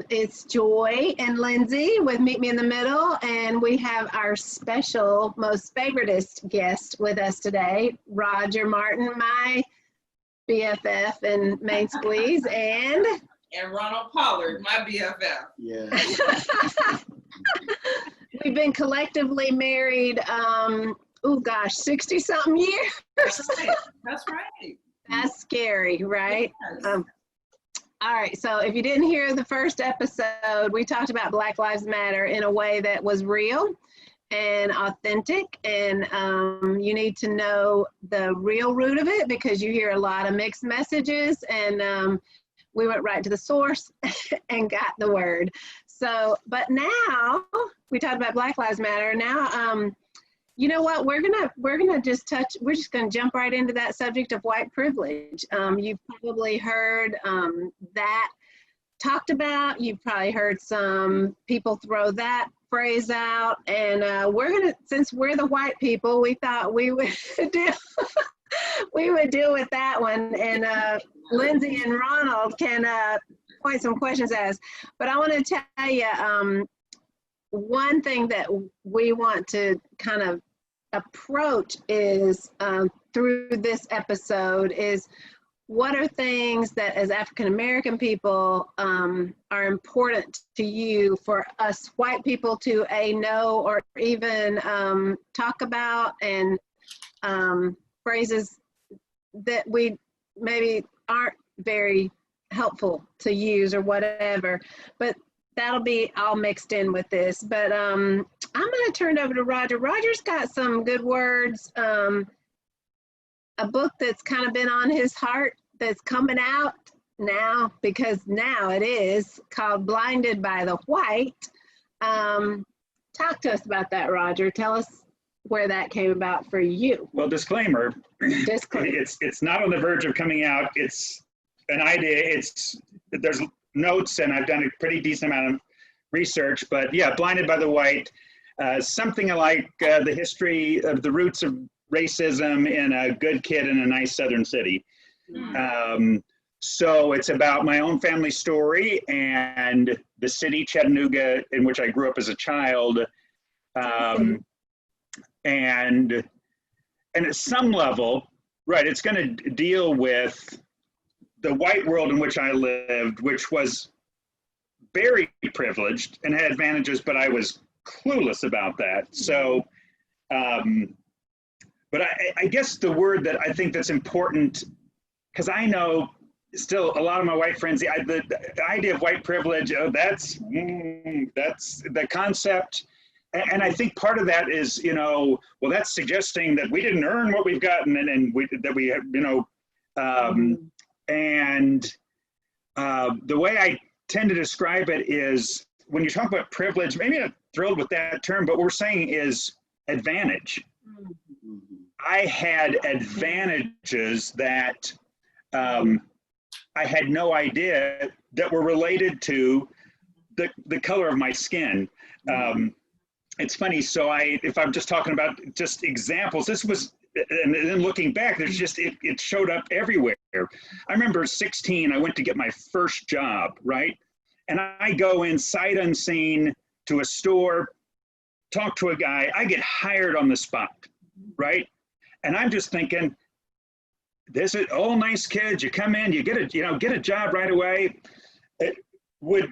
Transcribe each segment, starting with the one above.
It's Joy and Lindsay with Meet Me in the Middle, and we have our special, most favoritist guest with us today, Roger Martin, my BFF and main squeeze, and Ronald Pollard, my BFF. Yeah. We've been collectively married, 60-something years. That's right. That's right. That's scary, right? Yes. All right, so if you didn't hear the first episode, we talked about Black Lives Matter in a way that was real and authentic, and you need to know the real root of it because you hear a lot of mixed messages, and we went right to the source and got the word. So, but now we talked about Black Lives Matter. Now, you know what? We're gonna just gonna jump right into that subject of white privilege. You've probably heard that talked about. You've probably heard some people throw that phrase out, and since we're the white people, we thought we would deal with that one. And Lindsay and Ronald can point some questions at us. But I want to tell you one thing that we want to kind of approach is through this episode is what are things that as African American people are important to you for us white people to know or even talk about, and phrases that we maybe aren't very helpful to use or whatever, but that'll be all mixed in with this. But I'm going to turn it over to Roger. Roger's got some good words, a book that's kind of been on his heart that's coming out now, because now it is called Blinded by the White. Talk to us about that, Roger. Tell us where that came about for you. Well, disclaimer. Disclaimer. It's not on the verge of coming out. It's an idea. There's notes, and I've done a pretty decent amount of research, but yeah, Blinded by the White, something like the history of the roots of racism in a good kid in a nice southern city. So it's about my own family story and the city, Chattanooga, in which I grew up as a child. And at some level, right, it's going to deal with the white world in which I lived, which was very privileged and had advantages, but I was clueless about that. So, but I guess the word that I think that's important, because I know still a lot of my white friends, the idea of white privilege, that's the concept. And I think part of that is, well, that's suggesting that we didn't earn what we've gotten, and that we have, and the way I tend to describe it is when you talk about privilege, maybe not thrilled with that term, but what we're saying is advantage. I had advantages that I had no idea that were related to the color of my skin. It's funny, so if I'm just talking about just examples, this was, and then looking back, there's just, it showed up everywhere. I remember 16, I went to get my first job, right? And I go in sight unseen to a store, talk to a guy, I get hired on the spot, right? And I'm just thinking, this is all nice kids, you come in, you get a job right away. It would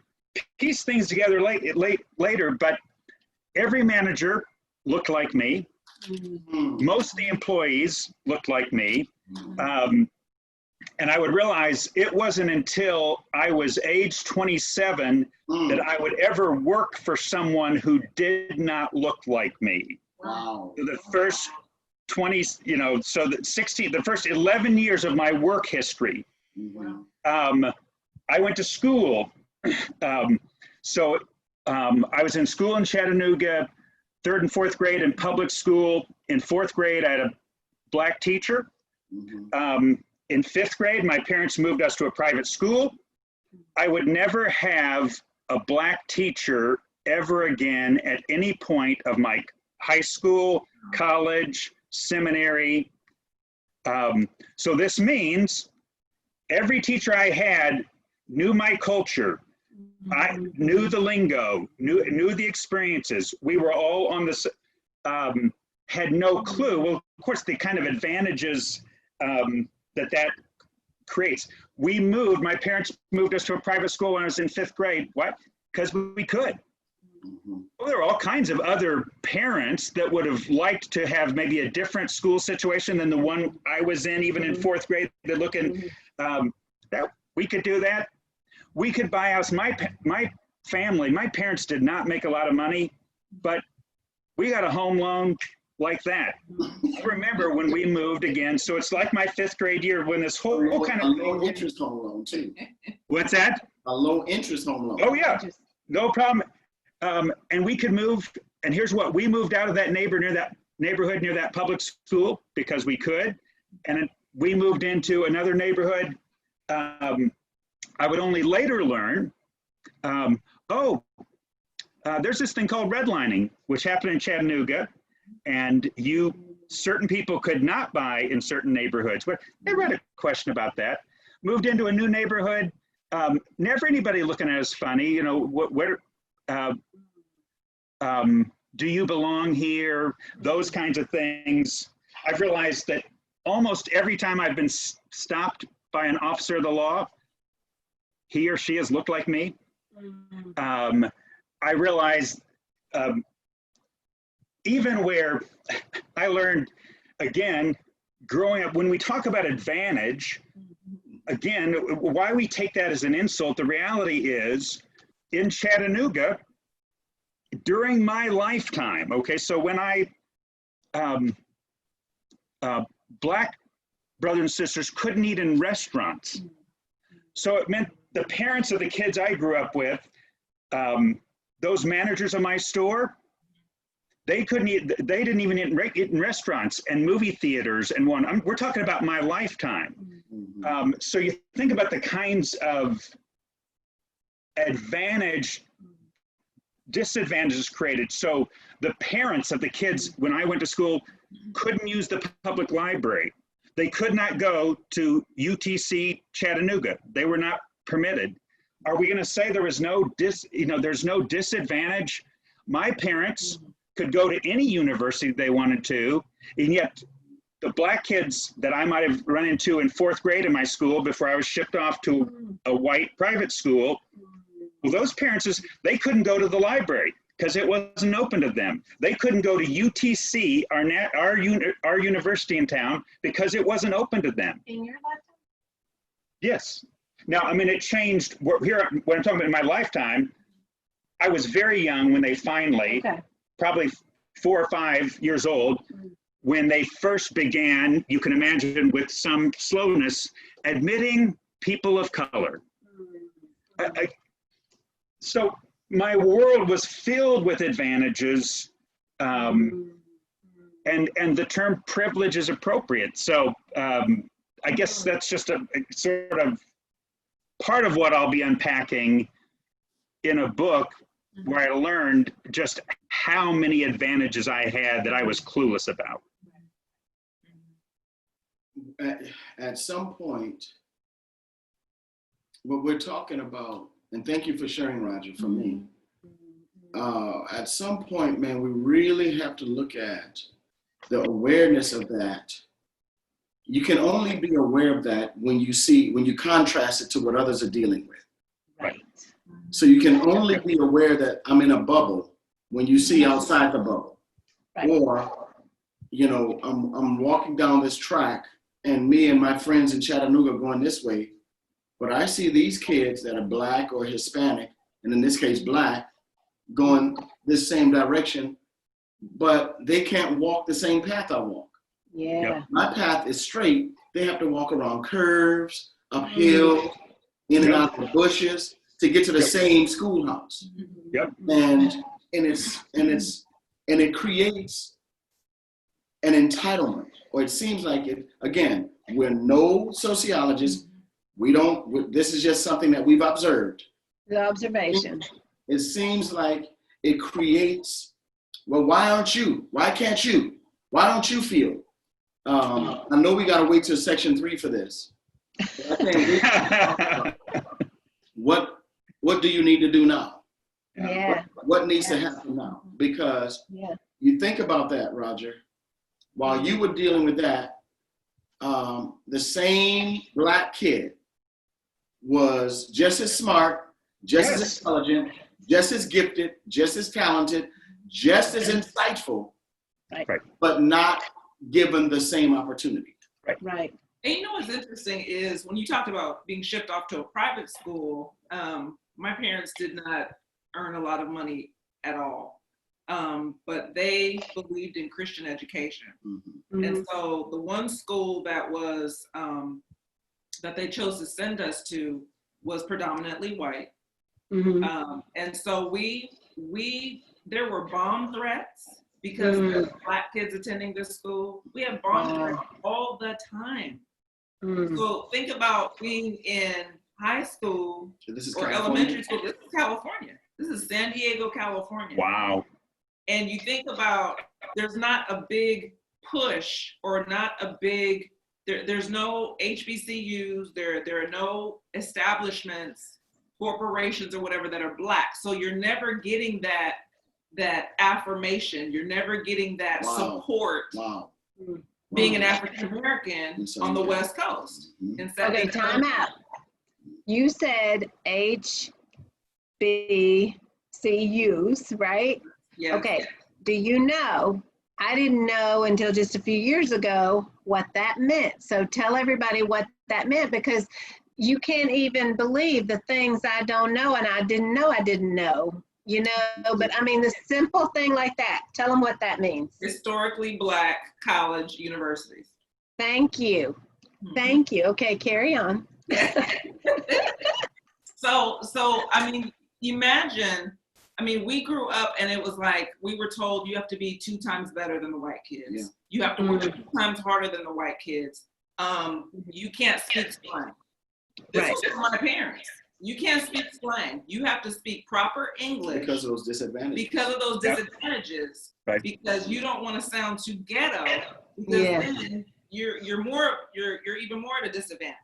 piece things together later, but every manager looked like me. Most of the employees looked like me. And I would realize it wasn't until I was age 27 that I would ever work for someone who did not look like me. Wow. So the first 20, so the first 11 years of my work history, I went to school. So I was in school in Chattanooga, 3rd and 4th grade in public school. In 4th grade, I had a black teacher. In 5th grade, my parents moved us to a private school. I would never have a black teacher ever again at any point of my high school, college, seminary. So this means every teacher I had knew my culture, I knew the lingo, knew the experiences. We were all on this, had no clue. Well, of course, the kind of advantages that creates. We moved, my parents moved us to a private school when I was in 5th grade. What? Because we could. Well, there were all kinds of other parents that would have liked to have maybe a different school situation than the one I was in, even in 4th grade. They're looking, that we could do that. We could buy a house. My family, my parents did not make a lot of money, but we got a home loan like that. I remember when we moved again. So it's like my 5th grade year when this whole kind of low interest home loan too. What's that? A low interest home loan. Oh yeah, no problem. And we could move. And here's what we moved out of that neighborhood near that public school because we could, and we moved into another neighborhood. I would only later learn. There's this thing called redlining, which happened in Chattanooga. And certain people could not buy in certain neighborhoods. But I read a question about that. Moved into a new neighborhood. Never anybody looking at us funny. You know, do you belong here? Those kinds of things. I've realized that almost every time I've been stopped by an officer of the law, he or she has looked like me. I realized even where I learned, again, growing up, when we talk about advantage, again, why we take that as an insult, the reality is in Chattanooga, during my lifetime, okay, so when Black brothers and sisters couldn't eat in restaurants. So it meant the parents of the kids I grew up with, those managers of my store, they couldn't eat, they didn't even eat in restaurants and movie theaters and we're talking about my lifetime. So you think about the kinds of disadvantages created. So the parents of the kids, when I went to school, couldn't use the public library. They could not go to UTC Chattanooga. They were not permitted. Are we gonna say there was no there's no disadvantage? My parents could go to any university they wanted to, and yet the Black kids that I might have run into in 4th grade in my school before I was shipped off to a white private school, well, those parents, they couldn't go to the library because it wasn't open to them. They couldn't go to UTC, our university in town, because it wasn't open to them. In your lifetime? Yes. Now, I mean, it changed. Here, when I'm talking about in my lifetime, I was very young when they finally, probably 4 or 5 years old, when they first began, you can imagine with some slowness, admitting people of color. So my world was filled with advantages, and the term privilege is appropriate. So I guess that's just a sort of part of what I'll be unpacking in a book where I learned just how many advantages I had that I was clueless about. At some point, what we're talking about, and thank you for sharing, Roger, for me. At some point, man, we really have to look at the awareness of that. You can only be aware of that when you contrast it to what others are dealing with. Right. So you can only be aware that I'm in a bubble when you see outside the bubble. Right. Or, you know, I'm walking down this track and me and my friends in Chattanooga are going this way, but I see these kids that are Black or Hispanic, and in this case, Black, going this same direction, but they can't walk the same path I walk. Yeah. My path is straight. They have to walk around curves, uphill, in and out of bushes to get to the same schoolhouse. Yep. And it creates an entitlement, or it seems like it. Again, we're no sociologists. This is just something that we've observed. The observation. It seems like it creates, well, why aren't you? Why can't you? Why don't you feel? I know we got to wait till section 3 for this. But I think what what do you need to do now? Yeah. What needs to happen now? Because Yeah. you think about that, Roger, while you were dealing with that, the same Black kid was just as smart, just as intelligent, just as gifted, just as talented, just as insightful, Right. but not given the same opportunity. Right. And you know what's interesting is when you talked about being shipped off to a private school, my parents did not earn a lot of money at all, but they believed in Christian education. Mm-hmm. And so the one school that was that they chose to send us to was predominantly white. Mm-hmm. And so there were bomb threats because there's Black kids attending this school. We have bomb threats all the time. So think about being in high school or elementary school. This is California. This is San Diego, California. Wow. And you think about, there's not a big push or not a big, there's no HBCUs, there are no establishments, corporations or whatever that are Black. So you're never getting that affirmation. You're never getting that support. Wow. Being an African American on the West Coast. Okay, time out. You said HBCUs, right? Yes. Okay. Do you know? I didn't know until just a few years ago what that meant. So tell everybody what that meant, because you can't even believe the things I don't know and I didn't know I didn't know. You know, but I mean, the simple thing like that, tell them what that means. Historically Black college universities. Thank you. Thank you. Okay, carry on. So, I mean, imagine, we grew up and it was like, we were told you have to be 2 times better than the white kids. Yeah. You have to work 2 times harder than the white kids. You can't speak slang. This was from my parents. You can't speak slang. You have to speak proper English. Because of those disadvantages. Because of those disadvantages. Right. Because you don't want to sound too ghetto. Because then you're even more at a disadvantage.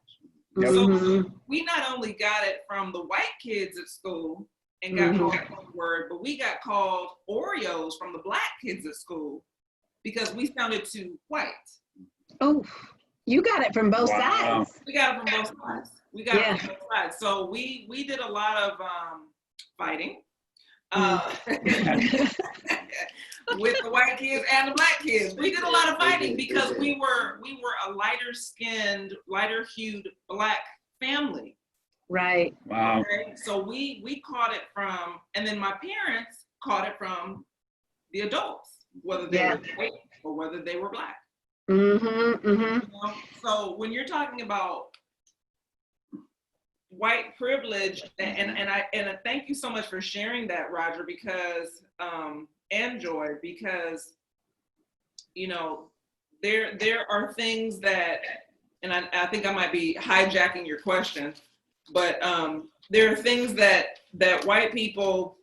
Yep. So we not only got it from the white kids at school and got called the word, but we got called Oreos from the Black kids at school because we sounded too white. Oh, you got it from both sides. We got it from both sides. It from both sides. So we did a lot of fighting with the white kids and the Black kids. We did a lot of fighting because we were a lighter-skinned, lighter-hued Black family. Right. Wow. Okay? So we caught it from, and then my parents caught it from the adults, whether they were white or whether they were Black. You know? So when you're talking about white privilege, and I thank you so much for sharing that, Roger, because and Joy, because you know there are things that, and I think I might be hijacking your question, but there are things that white people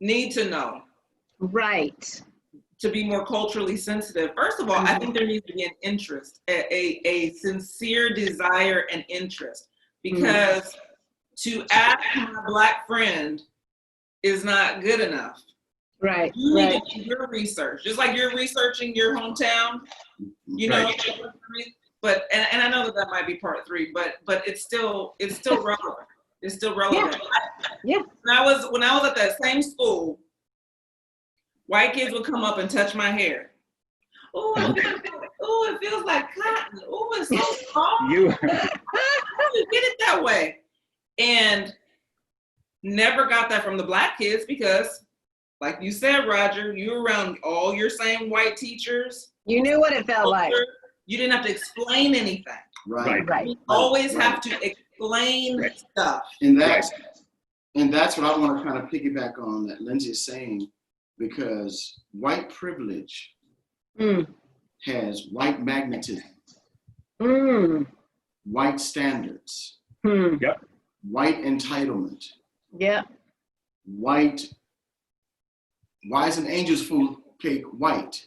need to know, right, to be more culturally sensitive. First of all, I think there needs to be an interest, a sincere desire and interest. Because to ask my Black friend is not good enough. Right. You need to do your research, just like you're researching your hometown, you know. But and I know that might be part 3, but it's still relevant. It's still relevant. Yeah. When I was at that same school, white kids would come up and touch my hair. Oh, it feels like cotton. Oh, it's so soft. You get it that way. And never got that from the Black kids because, like you said, Roger, you were around all your same white teachers. You knew what it felt like. You didn't have to explain anything. Right. You always have to explain stuff. And that's what I want to kind of piggyback on that Lindsay is saying, because white privilege has white magnetism, white standards, white entitlement, white. Why is an angel's food cake white?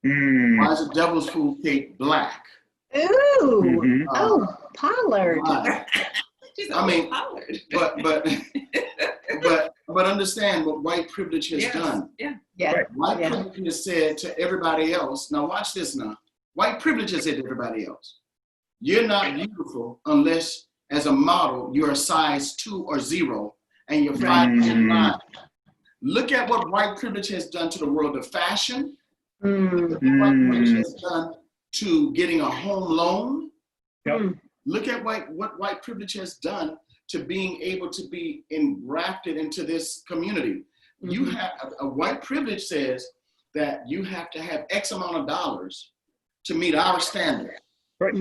Why is a devil's food cake Black? Ooh, Pollard. She's I mean, Pollard. but understand what white privilege has done. Yeah. White privilege has said to everybody else, now watch this now. White privilege has said to everybody else, you're not beautiful unless, as a model, you're a size 2 or 0 and you're 5'9". Look at what white privilege has done to the world of fashion. Look at what white privilege has done to getting a home loan. Look at what white privilege has done to being able to be engrafted into this community. You have a white privilege says that you have to have X amount of dollars to meet our standard. Right.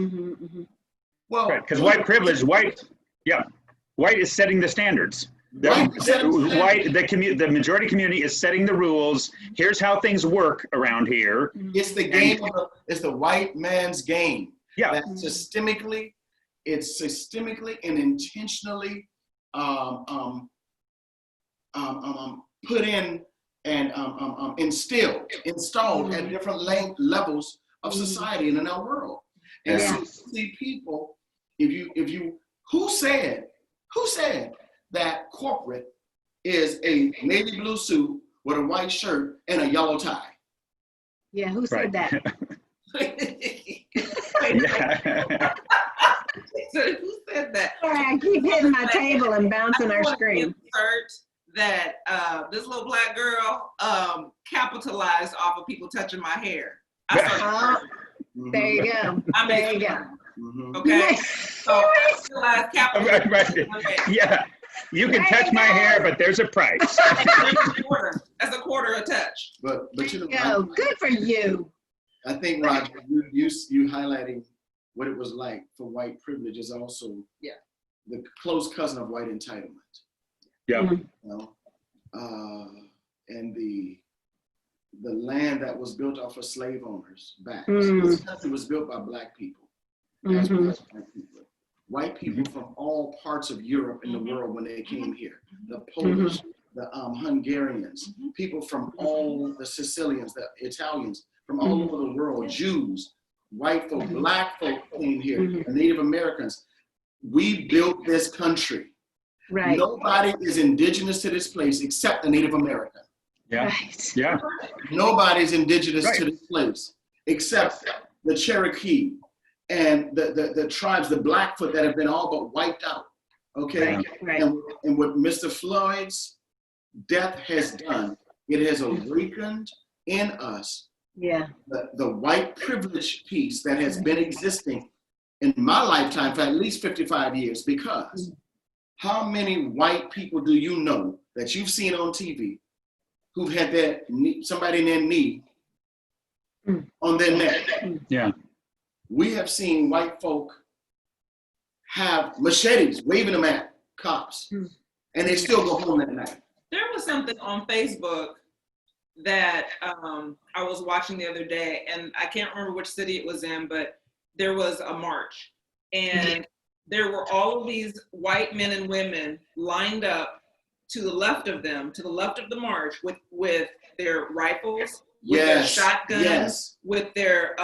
Well, because white privilege, white is setting the standards. The majority community is setting the rules. Here's how things work around here. It's the game. It's the white man's game. Yeah. That systemically and intentionally put in and installed at different levels of society and in our world. And so you see people, who said that corporate is a navy blue suit with a white shirt and a yellow tie? Yeah, who said that? So who said that? Sorry, I keep hitting my table and bouncing our screen. That this little black girl capitalized off of people touching my hair. There you go. There you go. Okay. So capitalized. Right. Yeah. You can touch my hair, but there's a price. That's a quarter a touch. But you know, good for you. I think, Roger, you highlighting what it was like for white privilege is also the close cousin of white entitlement. Yeah. You know? And the land that was built off of slave owners' backs. This country was built by black people. White people from all parts of Europe and the world when they came here. The Polish, the Hungarians, people from all the Sicilians, the Italians, from all over the world, Jews, white folk, black folk came here, Native Americans. We built this country. Right. Nobody is indigenous to this place except the Native American. Yeah. Right. Yeah. Nobody's indigenous to this place except the Cherokee and the tribes, the Blackfoot that have been all but wiped out. Okay. Right. And what Mr. Floyd's death has done, it has awakened in us the white privilege piece that has been existing in my lifetime for at least 55 years, because how many white people do you know that you've seen on TV who've had somebody in their knee on their neck? Yeah. We have seen white folk have machetes, waving them at cops, and they still go home at night. There was something on Facebook that I was watching the other day, and I can't remember which city it was in, but there was a march, and there were all of these white men and women lined up to the left of them, to the left of the march, with their rifles, with their shotguns, with their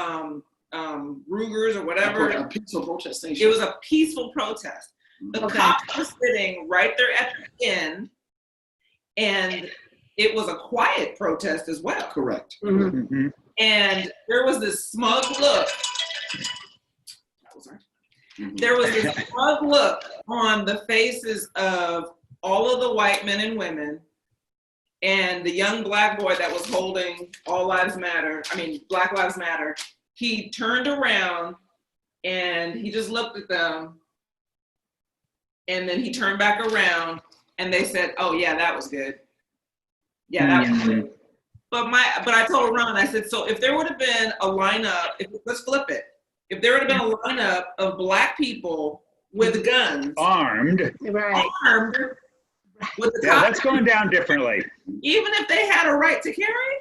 Rugers or whatever. A peaceful protestation. It was a peaceful protest. The cops were sitting right there at the end, and it was a quiet protest as well. Correct. And there was this smug look. There was this smug look on the faces of all of the white men and women, and the young black boy that was holding Black Lives Matter. He turned around and he just looked at them, and then he turned back around and they said, "Oh yeah, that was good. Yeah, that was good." But I told Ron, I said, so if there would have been a lineup, let's flip it. If there would have been a lineup of black people with guns, armed with the that's going down differently. Even if they had a right to carry,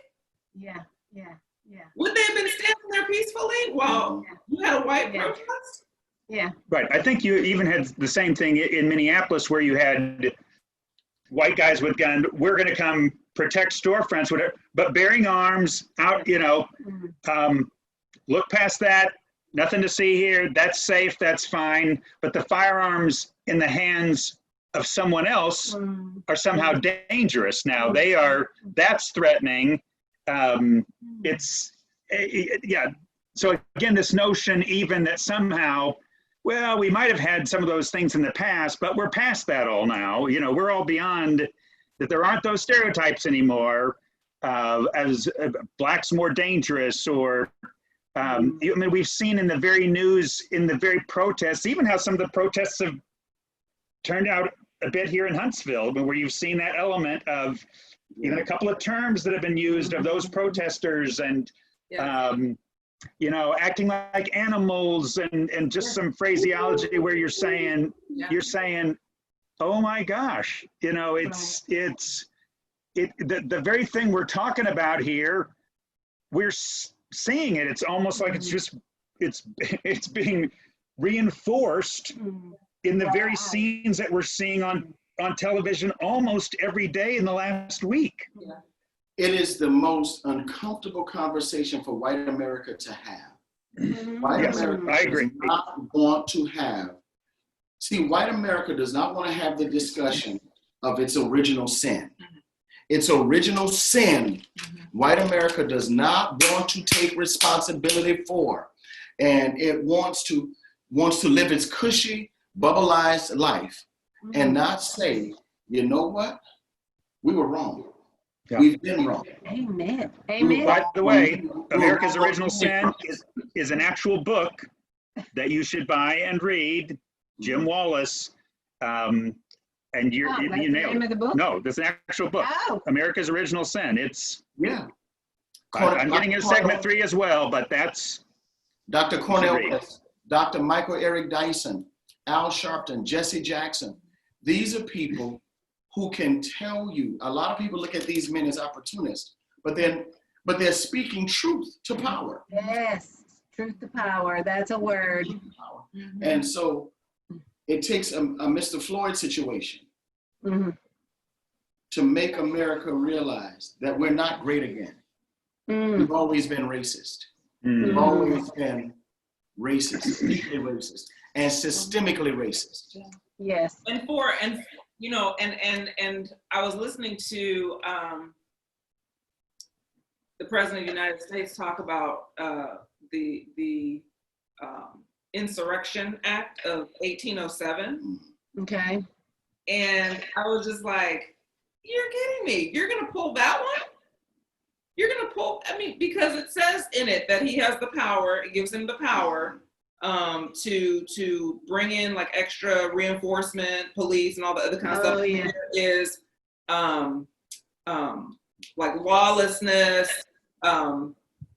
would they have been standing there peacefully while you had a white protest? Yeah. Right. I think you even had the same thing in Minneapolis, where you had white guys with guns. We're going to come protect storefronts, whatever, but bearing arms out. Look past that. nothing to see here. That's safe. That's fine. But the firearms in the hands of someone else are somehow dangerous. Now that's threatening. Yeah. So again, this notion even that somehow, well, we might have had some of those things in the past, but we're past that all now. You know, we're all beyond that. There aren't those stereotypes anymore as blacks more dangerous or, I mean, we've seen in the very news, in the very protests, even how some of the protests have turned out a bit here in Huntsville, where you've seen that element of even a couple of terms that have been used of those protesters and, you know, acting like animals and just some phraseology where you're saying, oh my gosh, you know, the very thing we're talking about here, we're seeing it. It's almost like it's being reinforced in the very scenes that we're seeing on television almost every day in the last week. It is the most uncomfortable conversation for white America to have. White America I agree. does not want to have. See, white America does not want to have the discussion of its original sin. Its original sin, white America does not want to take responsibility for. And it wants to live its cushy, bubbleized life and not say, you know what? We were wrong. Yeah. We've been wrong. Amen. Amen. By the way, America's Original Sin is an actual book that you should buy and read. Jim Wallace. And you nailed it. No, that's an actual book. Oh. America's Original Sin. It's I'm getting into segment 3 as well, but that's Dr. Cornel West, Dr. Michael Eric Dyson, Al Sharpton, Jesse Jackson. These are people who can tell you. A lot of people look at these men as opportunists, but they're speaking truth to power. Yes, truth to power. That's a word. And so it takes a Mr. Floyd situation to make America realize that we're not great again. We've always been racist. We've always been racist, deeply racist, and systemically racist. Yes. And you know, and I was listening to the President of the United States talk about the Insurrection Act of 1807. Okay. And I was just like, you're kidding me. You're going to pull that one? You're going to pull, I mean, because it says in it that he has the power, it gives him the power to bring in like extra reinforcement, police and all the other kind of stuff. Yeah. There is like lawlessness,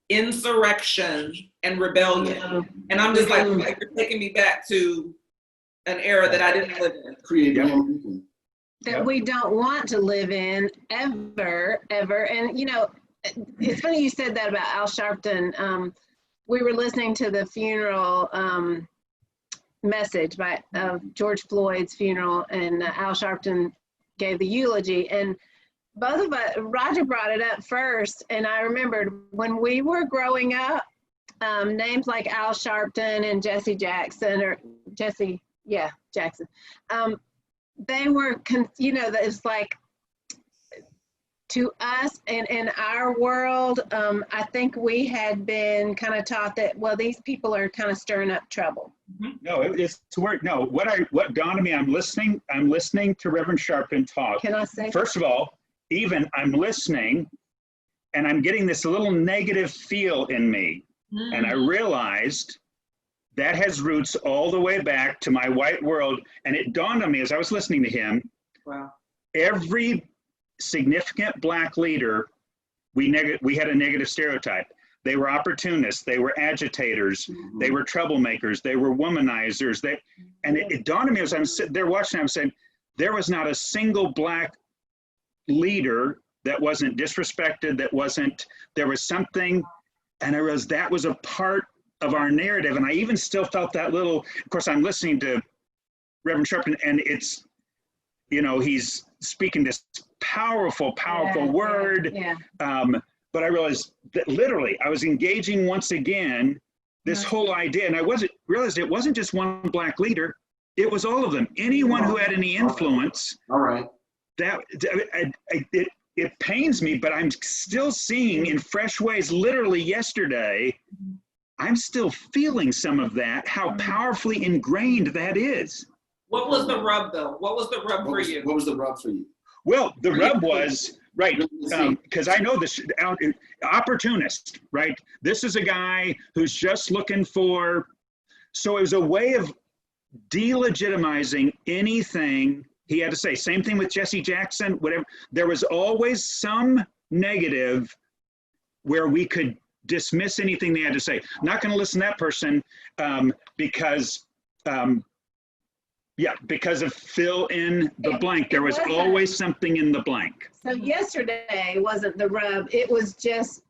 insurrection, and rebellion. And I'm just like you're taking me back to an era that I didn't live in. That we don't want to live in ever. And you know, it's funny you said that about Al Sharpton. We were listening to the funeral message of George Floyd's funeral, and Al Sharpton gave the eulogy. And both of us, Roger brought it up first, and I remembered when we were growing up, names like Al Sharpton and Jesse Jackson, Jackson. They were, you know, it's like, to us and in our world, I think we had been kind of taught that, well, these people are kind of stirring up trouble. No, it's weird. No, what dawned on me, I'm listening to Reverend Sharpton talk. Can I say? First of all, even I'm listening and I'm getting this little negative feel in me. And I realized that has roots all the way back to my white world. And it dawned on me as I was listening to him, every significant black leader, we had a negative stereotype. They were opportunists, they were agitators, they were troublemakers, they were womanizers. And it dawned on me as I'm sitting there watching, I'm saying, there was not a single black leader that wasn't disrespected, there was something, and I realized that was a part of our narrative. And I even still felt that little, of course, I'm listening to Reverend Sharpton, and it's, you know, he's speaking this powerful word. But I realized that literally I was engaging once again this whole idea, and I realized it wasn't just one black leader, it was all of them. Anyone who had any influence. All right. It pains me, but I'm still seeing in fresh ways, literally yesterday, I'm still feeling some of that, how powerfully ingrained that is. What was the rub, though? What was the rub for you? What was the rub for you? Well, the rub was, right, because I know this opportunist, right? This is a guy who's just looking for, so it was a way of delegitimizing anything he had to say. Same thing with Jesse Jackson, whatever. There was always some negative where we could dismiss anything they had to say. Not going to listen to that person because of fill in the blank. There was always something in the blank. So yesterday wasn't the rub. It was just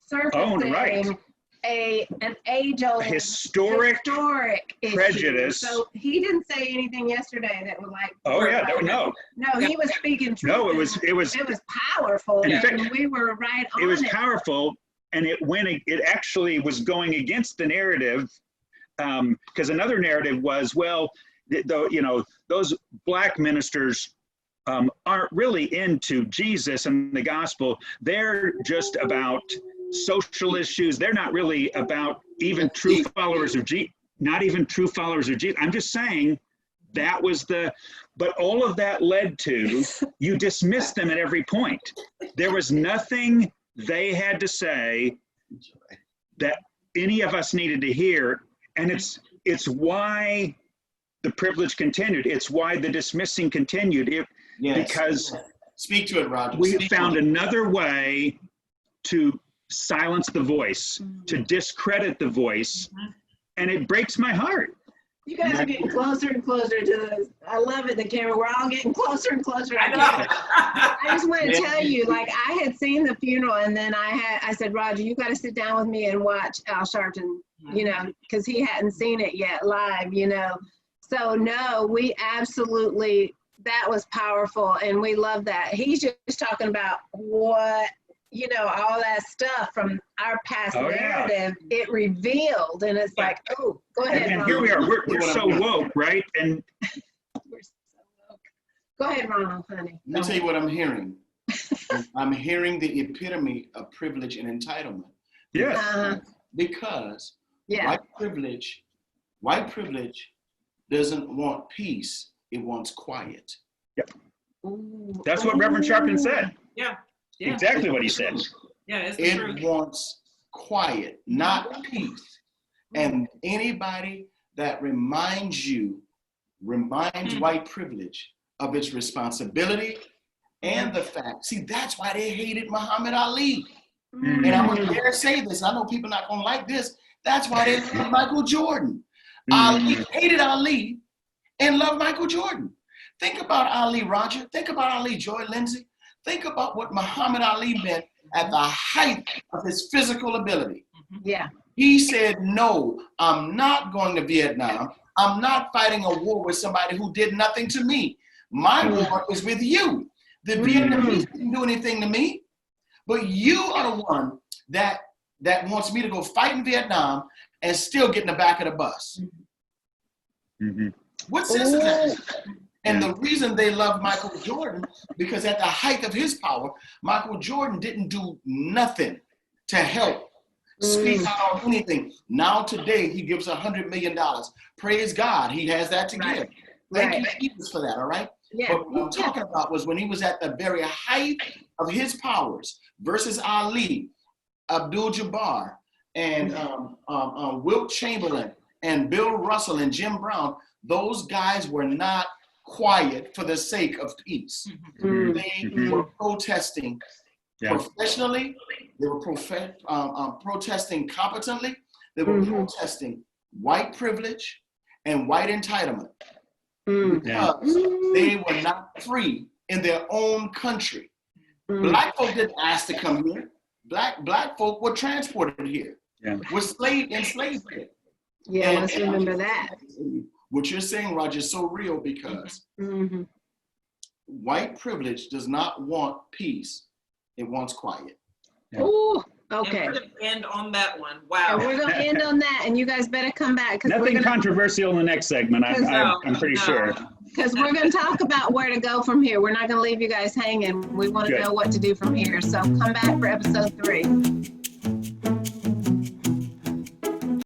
surfacing an age-old historic prejudice. Issue. So he didn't say anything yesterday that was like. No, he was speaking truth. No, it was powerful, and in fact, we were right on it. It was powerful, and it actually was going against the narrative, because another narrative was, well, those black ministers aren't really into Jesus and the gospel. They're just about social issues. They're not really about even true followers of Jesus, not even true followers of Jesus. I'm just saying that was but all of that led to, you dismissed them at every point. There was nothing they had to say that any of us needed to hear. And it's why the privilege continued. It's why the dismissing continued. Because speak to it, Roger. We found another way to silence the voice, to discredit the voice, and it breaks my heart. You guys are getting closer and closer to this. I love it, the camera. We're all getting closer and closer. I just want to tell you, like, I had seen the funeral, and then I said, Roger, you got to sit down with me and watch Al Sharpton, because he hadn't seen it yet live, So no, we absolutely, that was powerful, and we love that. He's just talking about what, all that stuff from our past narrative, it revealed, and it's like, oh, go ahead. And here we are, we're so woke, right? And we're so woke. Go ahead, Ronald, honey. Let me tell you what I'm hearing. I'm hearing the epitome of privilege and entitlement. Yes. Because white privilege doesn't want peace, it wants quiet. Yep. That's what Reverend Sharpton said. Yeah. Exactly what he said. Yeah, it's it true. wants quiet, not peace. And anybody that reminds white privilege of its responsibility and the fact, see, that's why they hated Muhammad Ali. And I'm going to dare say this, I know people not going to like this, that's why they loved Michael Jordan. Ali hated Ali and loved Michael Jordan. Think about Ali, Roger. Think about Ali, Joy, Lindsay. Think about what Muhammad Ali meant at the height of his physical ability. Yeah. He said, no, I'm not going to Vietnam. I'm not fighting a war with somebody who did nothing to me. My war is with you. The Vietnamese didn't do anything to me, but you are the one that wants me to go fight in Vietnam and still get in the back of the bus. What sense is that? And the reason they love Michael Jordan, because at the height of his power, Michael Jordan didn't do nothing to help speak out on anything. Now today, he gives $100 million. Praise God, he has that to give. Thank you, Jesus, for that, all right? Yeah. But what I'm talking about was when he was at the very height of his powers versus Ali, Abdul-Jabbar, and Wilt Chamberlain, and Bill Russell, and Jim Brown. Those guys were not quiet for the sake of peace. They were protesting professionally. They were protesting competently. They were protesting white privilege and white entitlement because they were not free in their own country. Black folk didn't ask to come here. Black folk were transported here. Were enslaved here. Yeah, let's remember that. What you're saying, Roger, is so real because white privilege does not want peace. It wants quiet. Ooh, Okay. And we're gonna end on that one. And Wow. we're going to end on that, and you guys better come back. Nothing controversial in the next segment, I'm pretty sure. Because we're going to talk about where to go from here. We're not going to leave you guys hanging. We want to Good. know what to do from here. So come back for episode 3.